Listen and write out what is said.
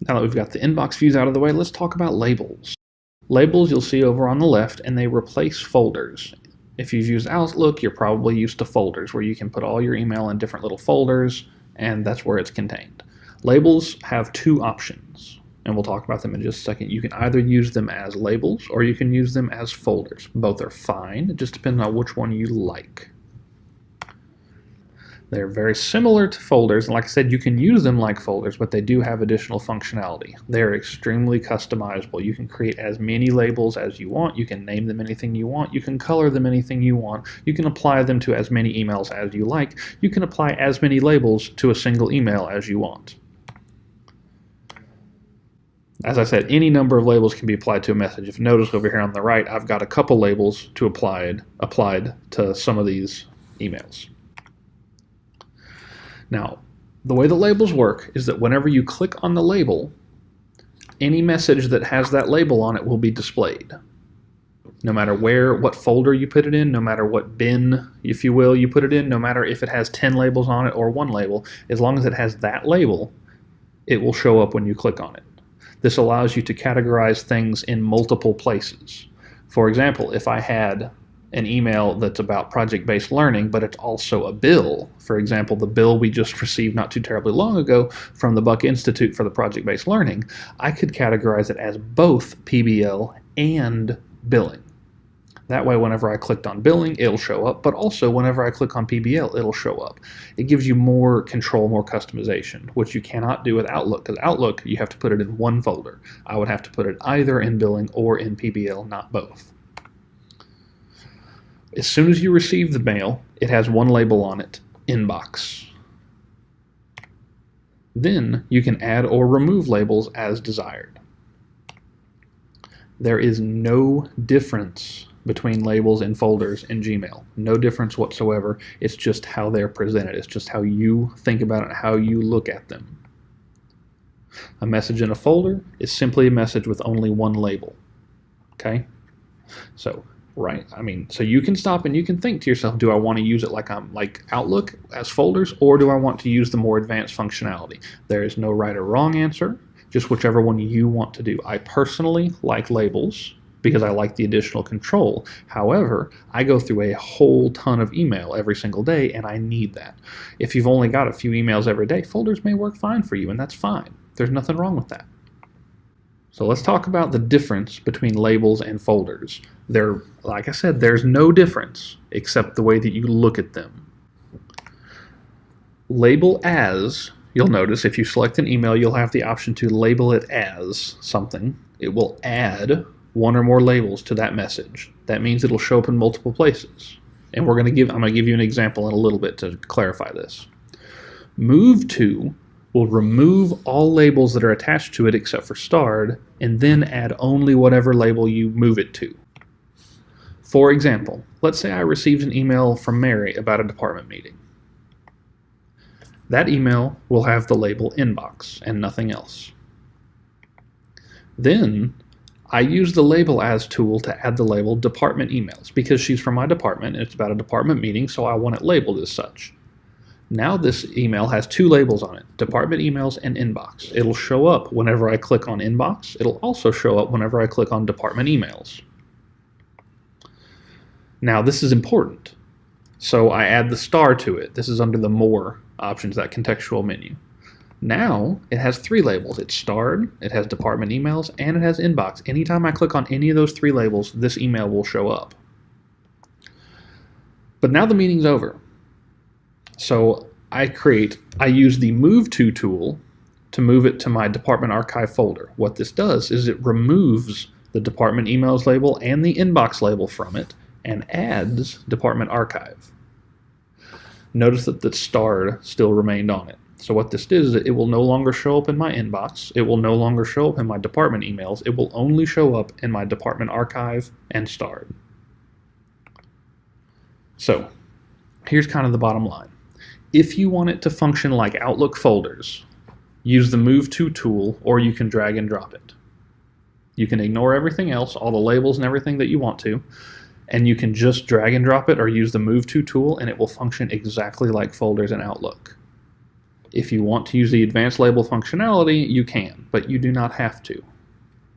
Now that we've got the inbox views out of the way, let's talk about labels. Labels you'll see over on the left, and they replace folders. If you've used Outlook, you're probably used to folders where you can put all your email in different little folders, and that's where it's contained. Labels have two options, and we'll talk about them in just a second. You can either use them as labels or you can use them as folders. Both are fine. It just depends on which one you like. They're very similar to folders, and like I said, you can use them like folders, but they do have additional functionality. They're extremely customizable. You can create as many labels as you want. You can name them anything you want. You can color them anything you want. You can apply them to as many emails as you like. You can apply as many labels to a single email as you want. As I said, any number of labels can be applied to a message. If you notice over here on the right, I've got a couple labels to applied to some of these emails. Now, the way the labels work is that whenever you click on the label, any message that has that label on it will be displayed. No matter what folder you put it in, no matter what bin, if you will, you put it in, no matter if it has 10 labels on it or one label, as long as it has that label, it will show up when you click on it. This allows you to categorize things in multiple places. For example, if I had an email that's about project-based learning, but it's also a bill. For example, the bill we just received not too terribly long ago from the Buck Institute for the project-based learning, I could categorize it as both PBL and billing. That way, whenever I clicked on billing, it'll show up, but also whenever I click on PBL, it'll show up. It gives you more control, more customization, which you cannot do with Outlook, because Outlook, you have to put it in one folder. I would have to put it either in billing or in PBL, not both. As soon as you receive the mail, it has one label on it, inbox. Then you can add or remove labels as desired. There is no difference between labels and folders in Gmail. No difference whatsoever. It's just how they're presented. It's just how you think about it, how you look at them. A message in a folder is simply a message with only one label. Okay? So you can stop and you can think to yourself, do I want to use it like Outlook as folders, or do I want to use the more advanced functionality? There is no right or wrong answer, just whichever one you want to do. I personally like labels because I like the additional control. However, I go through a whole ton of email every single day, and I need that. If you've only got a few emails every day, folders may work fine for you, and that's fine. There's nothing wrong with that. So let's talk about the difference between labels and folders. Like I said, there's no difference except the way that you look at them. Label as, you'll notice if you select an email, you'll have the option to label it as something. It will add one or more labels to that message. That means it'll show up in multiple places. And I'm going to give you an example in a little bit to clarify this. Move to will remove all labels that are attached to it except for starred, and then add only whatever label you move it to. For example, let's say I received an email from Mary about a department meeting. That email will have the label inbox and nothing else. Then I use the label as tool to add the label department emails because she's from my department and it's about a department meeting, so I want it labeled as such. Now this email has two labels on it, department emails and inbox. It'll show up whenever I click on inbox. It'll also show up whenever I click on department emails. Now this is important. So I add the star to it. This is under the more options, that contextual menu. Now it has three labels. It's starred, it has department emails, and it has inbox. Anytime I click on any of those three labels, this email will show up. But now the meeting's over. So I use the Move To tool to move it to my Department Archive folder. What this does is it removes the Department Emails label and the Inbox label from it and adds Department Archive. Notice that the star still remained on it. So what this is, it will no longer show up in my inbox. It will no longer show up in my department emails. It will only show up in my Department Archive and starred. So here's kind of the bottom line. If you want it to function like Outlook folders, use the Move To tool, or you can drag and drop it. You can ignore everything else, all the labels and everything that you want to, and you can just drag and drop it or use the Move To tool, and it will function exactly like folders in Outlook. If you want to use the advanced label functionality, you can, but you do not have to.